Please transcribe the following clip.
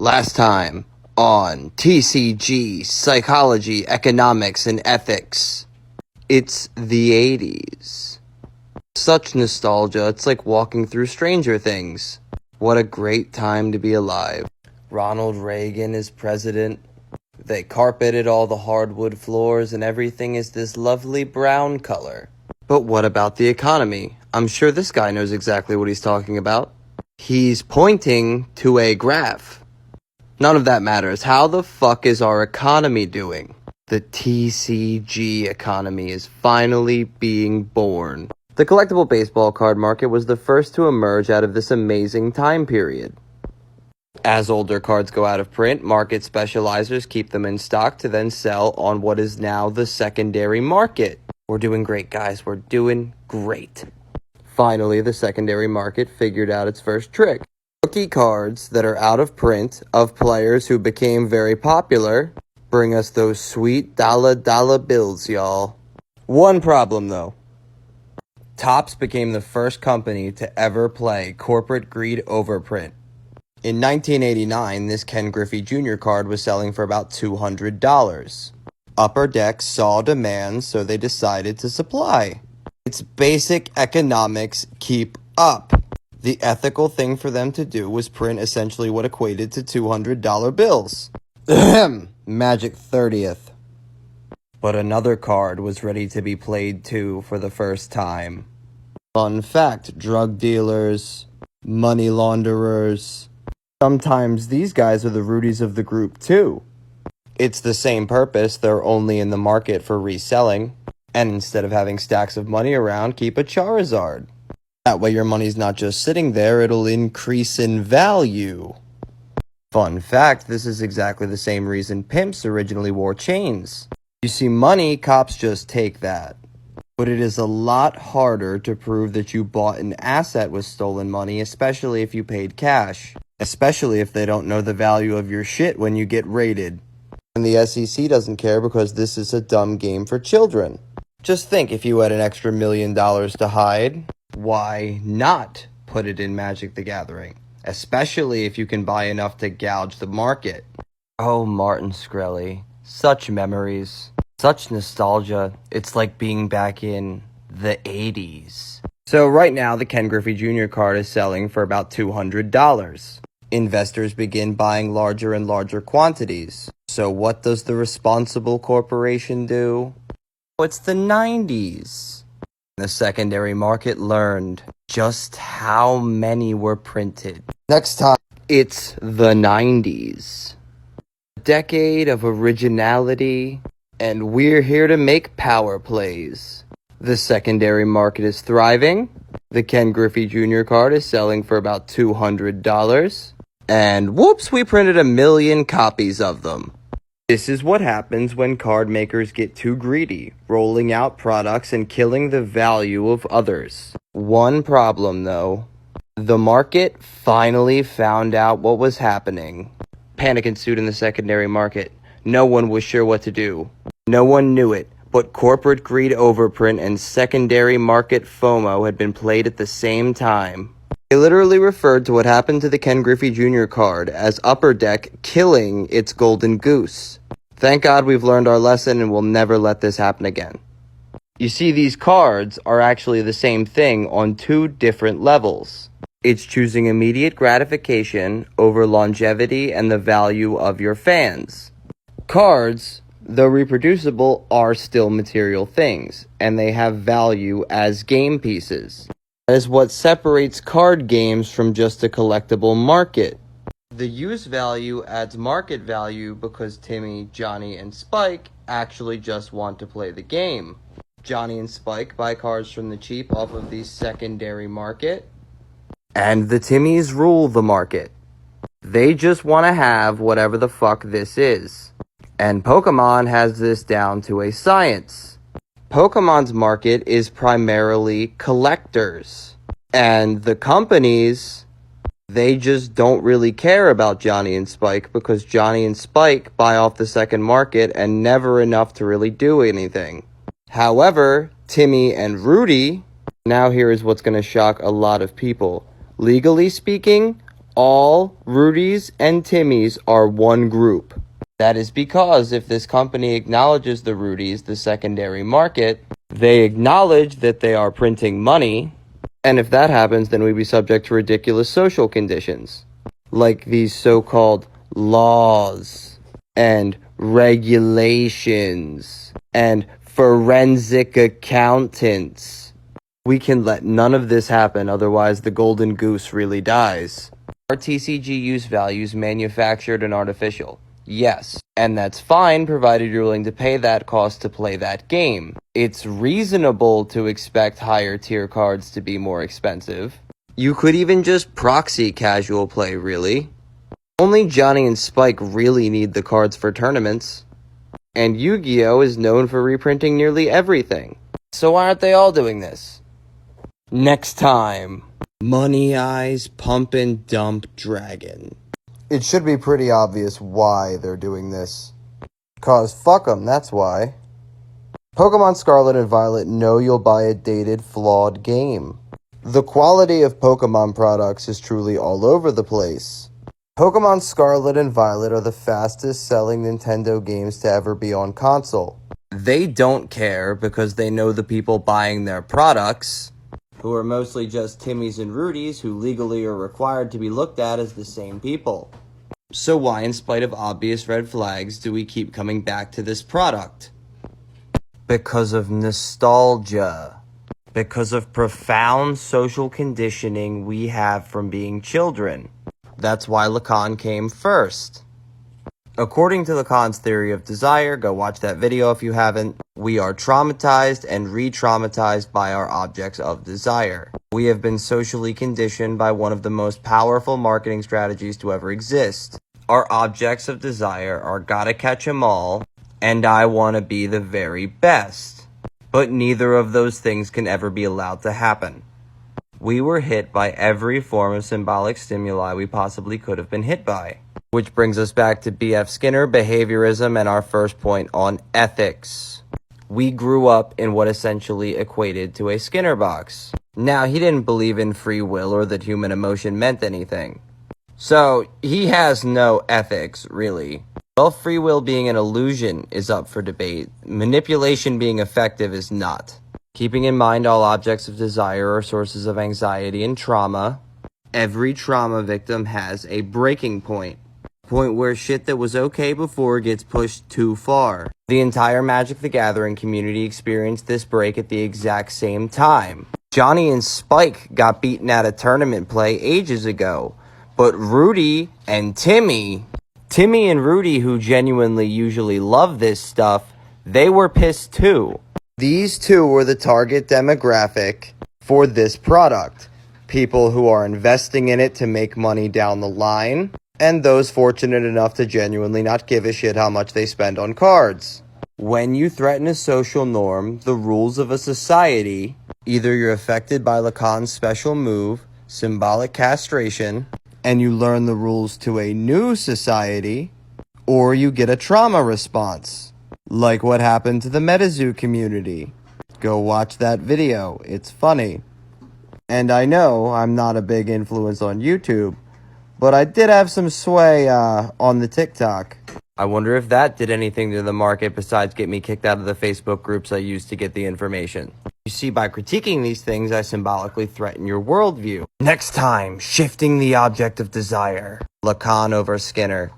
Last time on TCG, Psychology, Economics, and Ethics. It's the 80s. Such nostalgia, it's like walking through Stranger Things. What a great time to be alive. Ronald Reagan is president. They carpeted all the hardwood floors and everything is this lovely brown color. But what about the economy? I'm sure this guy knows exactly what he's talking about. He's pointing to a graph. None of that matters. How the fuck is our economy doing? The TCG economy is finally being born. The collectible baseball card market was the first to emerge out of this amazing time period. As older cards go out of print, market specializers keep them in stock to then sell on what is now the secondary market. We're doing great, guys. We're doing great. Finally, the secondary market figured out its first trick. Rookie cards that are out of print of players who became very popular bring us those sweet dollar bills, y'all. One problem, though. Topps became the first company to ever play corporate greed overprint. In 1989, this Ken Griffey Jr. card was selling for about $200. Upper Deck saw demand, so they decided to supply. It's basic economics. Keep up. The ethical thing for them to do was print essentially what equated to $200 bills. Magic 30th. But another card was ready to be played too for the first time. Fun fact, drug dealers, money launderers. Sometimes these guys are the Rudies of the group too. It's the same purpose, they're only in the market for reselling. And instead of having stacks of money around, keep a Charizard. That way your money's not just sitting there, it'll increase in value. Fun fact, this is exactly the same reason pimps originally wore chains. You see, money, cops just take that. But it is a lot harder to prove that you bought an asset with stolen money, especially if you paid cash. Especially if they don't know the value of your shit when you get raided. And the SEC doesn't care because this is a dumb game for children. Just think, if you had an extra $1 million to hide, why not put it in Magic the Gathering? Especially if you can buy enough to gouge the market. Oh, Martin Shkreli. Such memories. Such nostalgia. It's like being back in the 80s. So right now, the Ken Griffey Jr. card is selling for about $200. Investors begin buying larger and larger quantities. So what does the responsible corporation do? It's the 90s. The secondary market learned just how many were printed. Next time, it's the 90s. A decade of originality, and we're here to make power plays. The secondary market is thriving. The Ken Griffey Jr. card is selling for about $200. And whoops, we printed 1 million copies of them. This is what happens when card makers get too greedy, rolling out products and killing the value of others. One problem though, the market finally found out what was happening. Panic ensued in the secondary market. No one was sure what to do. No one knew it, but corporate greed overprint and secondary market FOMO had been played at the same time. They literally referred to what happened to the Ken Griffey Jr. card as Upper Deck killing its golden goose. Thank God we've learned our lesson and we'll never let this happen again. You see, these cards are actually the same thing on two different levels. It's choosing immediate gratification over longevity and the value of your fans. Cards, though reproducible, are still material things, and they have value as game pieces. That is what separates card games from just a collectible market. The use value adds market value because Timmy, Johnny, and Spike actually just want to play the game. Johnny and Spike buy cards from the cheap off of the secondary market, and the Timmies rule the market. They just want to have whatever the fuck this is. And Pokemon has this down to a science. Pokemon's market is primarily collectors. And the companies, they just don't really care about Johnny and Spike because Johnny and Spike buy off the second market and never enough to really do anything. However, Timmy and Rudy, now here is what's going to shock a lot of people. Legally speaking, All Rudies and Timmies are one group. That is because if this company acknowledges the Rudies, the secondary market, they acknowledge that they are printing money, and if that happens, then we'd be subject to ridiculous social conditions, like these so-called laws and regulations and forensic accountants. We can let none of this happen, otherwise the golden goose really dies. Are TCG use values manufactured and artificial? Yes, and that's fine provided you're willing to pay that cost to play that game. It's reasonable to expect higher tier cards to be more expensive. You could even just proxy casual play, really. Only Johnny and Spike really need the cards for tournaments. And Yu-Gi-Oh! Is known for reprinting nearly everything. So why aren't they all doing this? Next time. Money Eyes Pump and Dump Dragon. It should be pretty obvious why they're doing this. 'Cause fuck 'em, that's why. Pokemon Scarlet and Violet know you'll buy a dated, flawed game. The quality of Pokemon products is truly all over the place. Pokemon Scarlet and Violet are the fastest selling Nintendo games to ever be on console. They don't care because they know the people buying their products, who are mostly just Timmies and Rudies who legally are required to be looked at as the same people. So why, in spite of obvious red flags, do we keep coming back to this product? Because of nostalgia. Because of profound social conditioning we have from being children. That's why Lacan came first. According to Lacan's theory of desire, go watch that video if you haven't, we are traumatized and re-traumatized by our objects of desire. We have been socially conditioned by one of the most powerful marketing strategies to ever exist. Our objects of desire are gotta catch 'em all, and I wanna be the very best. But neither of those things can ever be allowed to happen. We were hit by every form of symbolic stimuli we possibly could have been hit by. Which brings us back to B.F. Skinner, behaviorism, and our first point on ethics. We grew up in what essentially equated to a Skinner box. Now, he didn't believe in free will or that human emotion meant anything. So, he has no ethics, really. Well, free will being an illusion is up for debate. Manipulation being effective is not. Keeping in mind all objects of desire are sources of anxiety and trauma, every trauma victim has a breaking point. Point where shit that was okay before gets pushed too far. The entire Magic the Gathering community experienced this break at the exact same time. Johnny and Spike got beaten at a tournament play ages ago, but Rudy and Timmy and Rudy, who genuinely usually love this stuff, they were pissed too. These two were the target demographic for this product. People who are investing in it to make money down the line, and those fortunate enough to genuinely not give a shit how much they spend on cards. When you threaten a social norm, the rules of a society, either you're affected by Lacan's special move, symbolic castration, and you learn the rules to a new society, or you get a trauma response, like what happened to the MetaZoo community. Go watch that video, it's funny. And I know I'm not a big influence on YouTube, but I did have some sway on the TikTok. I wonder if that did anything to the market besides get me kicked out of the Facebook groups I used to get the information. You see, by critiquing these things, I symbolically threaten your worldview. Next time, shifting the object of desire. Lacan over Skinner.